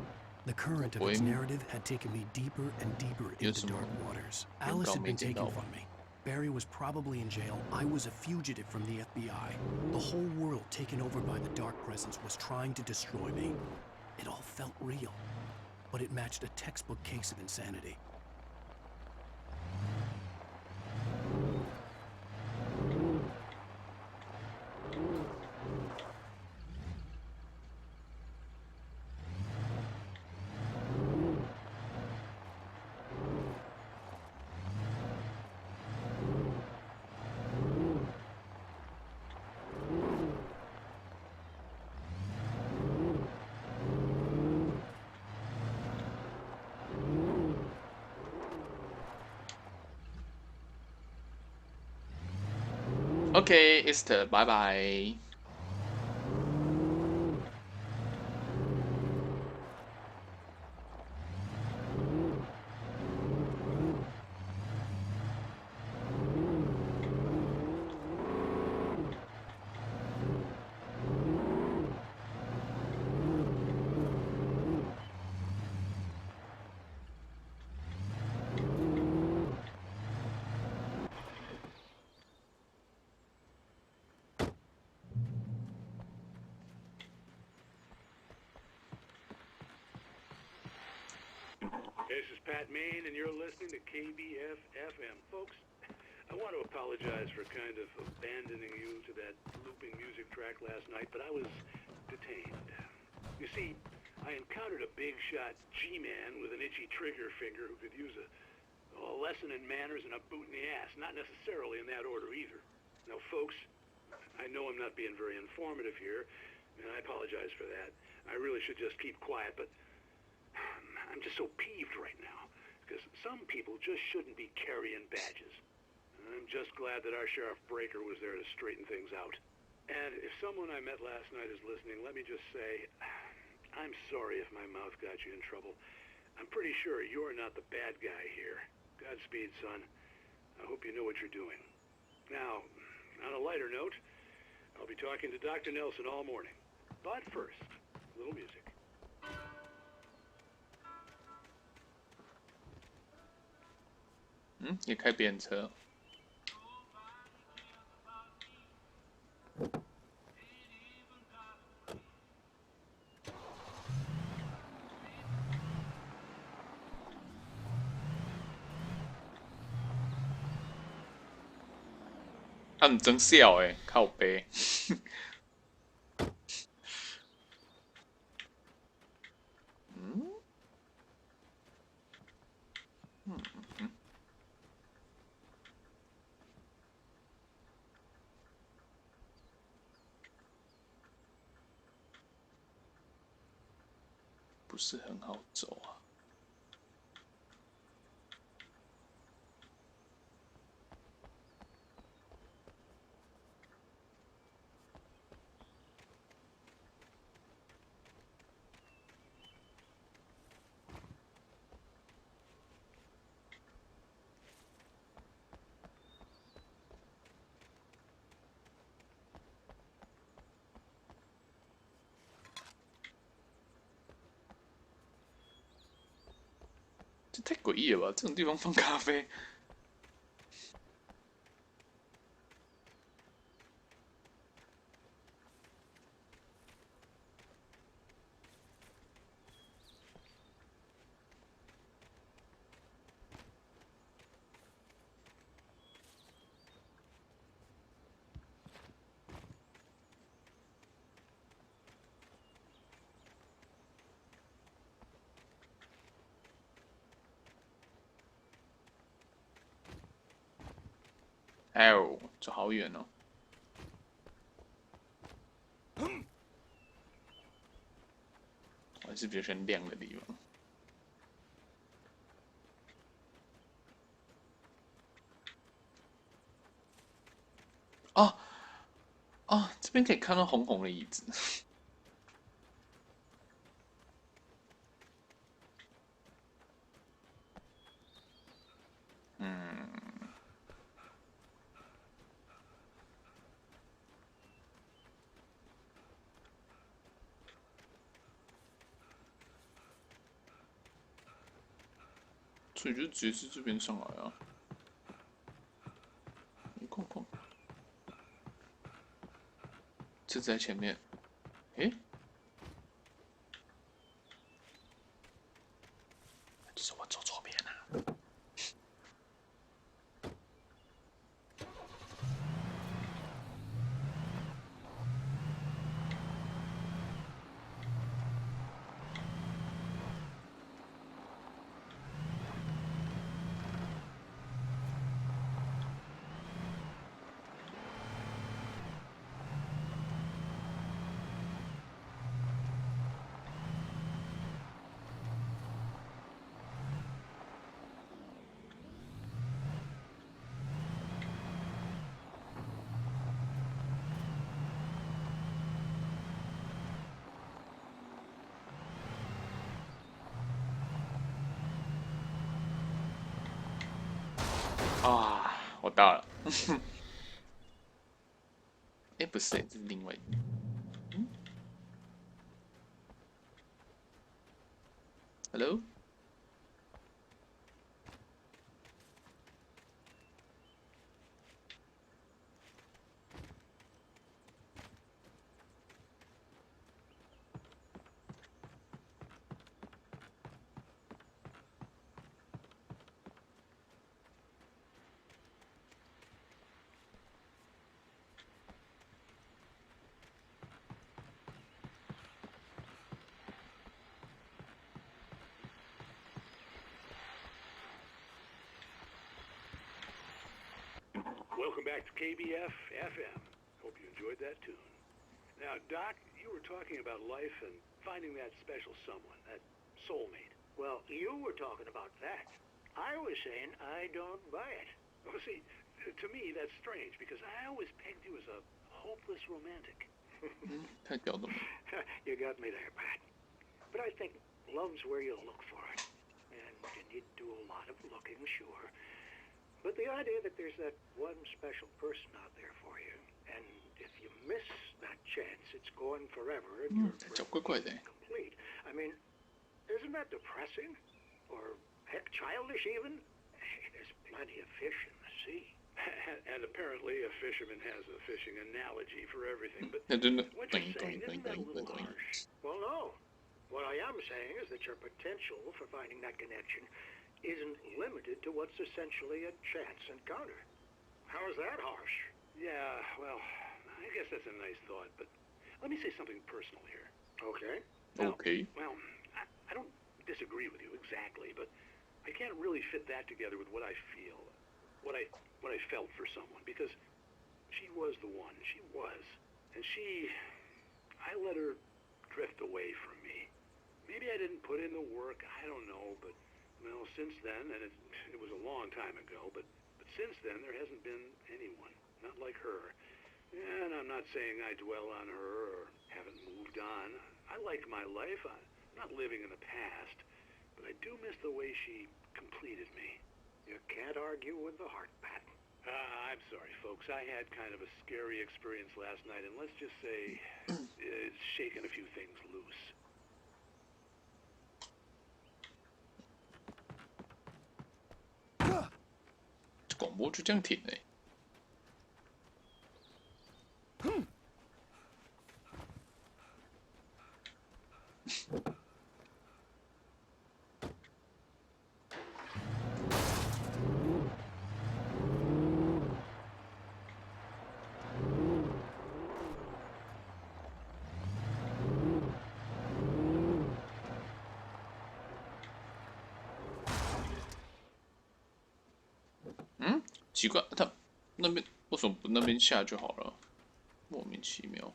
The current of its narrative had taken me deeper and deeper into dark waters. Alice had been taken from me. Barry was probably in jail. I was a fugitive from the FBI. The whole world taken over by the dark presence was trying to destroy me. It all felt real, but it matched a textbook case of insanity. OK, Esther，拜拜。This is Pat Main, and you're listening to KBF-FM. Folks, I want to apologize for kind of abandoning you to that looping music track last night, but I was detained. You see, I encountered a big-shot G-man with an itchy trigger finger who could use a lesson in manners and a boot in the ass, not necessarily in that order either. Now, folks, I know I'm not being very informative here, and I apologize for that. I really should just keep quiet, but I'm just so peeved right now, because some people just shouldn't be carrying badges. I'm just glad that our Sheriff Breaker was there to straighten things out. And if someone I met last night is listening, let me just say, I'm sorry if my mouth got you in trouble. I'm pretty sure you're not the bad guy here. Godspeed, son. I hope you know what you're doing. Now, on a lighter note, I'll be talking to Dr. Nelson all morning. But first, a little music. 也开别人车。他们真笑诶，靠背。不是很好走啊。这太诡异了吧！这种地方放咖啡，哎呦，走好远哦！我还是比较喜欢亮的地方。哦哦，这边可以看到红红的椅子。所以就直接是这边上来啊，没空空，这在前面，诶，就是我走错边了。啊，我到了。哎，不是，这是另外一个。Hello。Welcome back to KBF FM. Hope you enjoyed that tune. Now, Doc, you were talking about life and finding that special someone, that soulmate. Well, you were talking about that. I was saying I don't buy it. Well, see, to me, that's strange because I always pegged you as a hopeless romantic. You got me there, Pat. But I think love's where you look for it. And you need to do a lot of looking, sure. But the idea that there's that one special person out there for you, and if you miss that chance, it's gone forever and you're complete. I mean, isn't that depressing? Or, heck, childish even? Hey, there's plenty of fish in the sea. And apparently a fisherman has a fishing analogy for everything, but what you're saying, isn't that a little harsh? Well, no. What I am saying is that your potential for finding that connection isn't limited to what's essentially a chance encounter. How is that harsh? Yeah, well, I guess that's a nice thought, but let me say something personal here. Okay. Now, well, I don't disagree with you exactly, but I can't really fit that together with what I feel, what I felt for someone, because she was the one. She was. And I let her drift away from me. Maybe I didn't put in the work, I don't know, but, well, since then, and it was a long time ago, but since then, there hasn't been anyone, not like her. And I'm not saying I dwell on her or haven't moved on. I like my life. I'm not living in the past, but I do miss the way she completed me. You can't argue with the heart, Pat. I'm sorry, folks. I had kind of a scary experience last night, and let's just say it's shaken a few things loose.这广播就这样停嘞。奇怪，他那边为什么不那边下就好了？莫名其妙。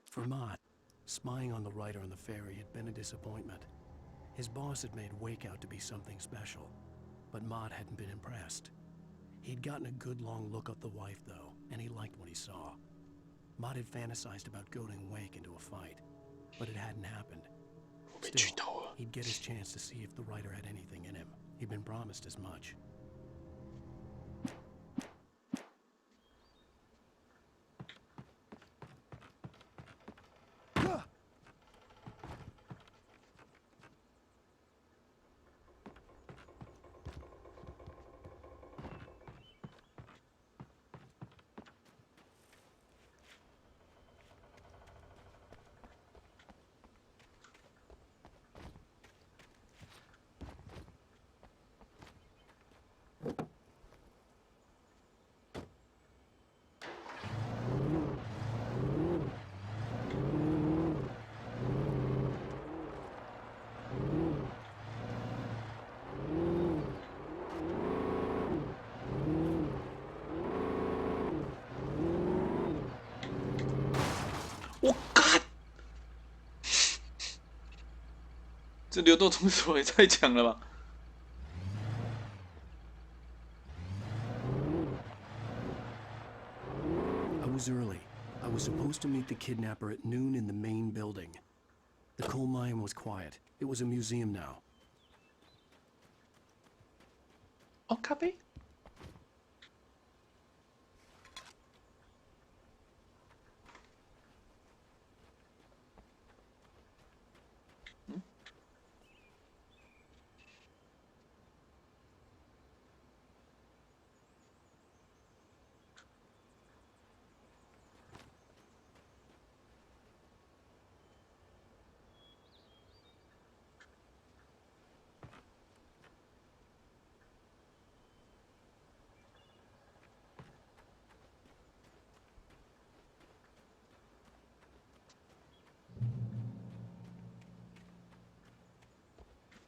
For Mott, spying on the writer on the ferry had been a disappointment. His boss had made Wake out to be something special, but Mott hadn't been impressed. He'd gotten a good long look at the wife, though, and he liked what he saw. Mott had fantasized about goading Wake into a fight, but it hadn't happened. Still, he'd get his chance to see if the writer had anything in him. He'd been promised as much. 这流动通锁也太强了吧！ I was early. I was supposed to meet the kidnapper at noon in the main building. The coal mine was quiet. It was a museum now. 哦，咖啡。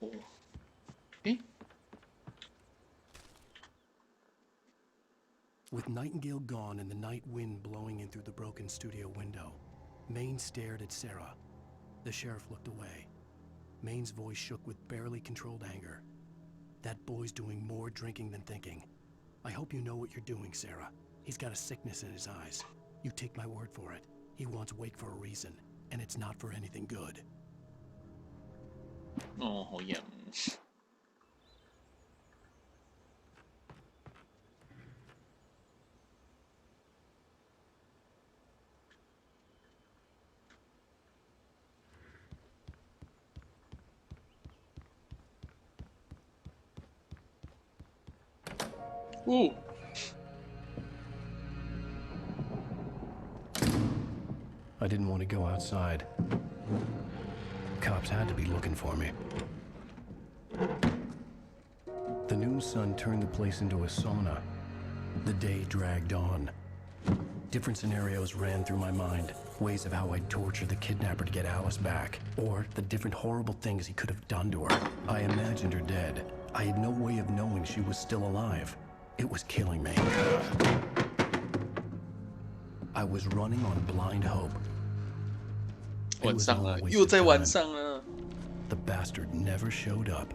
哦，诶。 With Nightingale gone and the night wind blowing in through the broken studio window, Maine stared at Sarah. The sheriff looked away. Maine's voice shook with barely controlled anger. That boy's doing more drinking than thinking. I hope you know what you're doing, Sarah. He's got a sickness in his eyes. You take my word for it. He wants Wake for a reason, and it's not for anything good. 哦，好痒。哦。 I didn't want to go outside. Cops had to be looking for me. The noon sun turned the place into a sauna. The day dragged on. Different scenarios ran through my mind. Ways of how I'd torture the kidnapper to get Alice back. Or the different horrible things he could have done to her. I imagined her dead. I had no way of knowing she was still alive. It was killing me. I was running on blind hope. 晚上了，又在晚上了。 The bastard never showed up.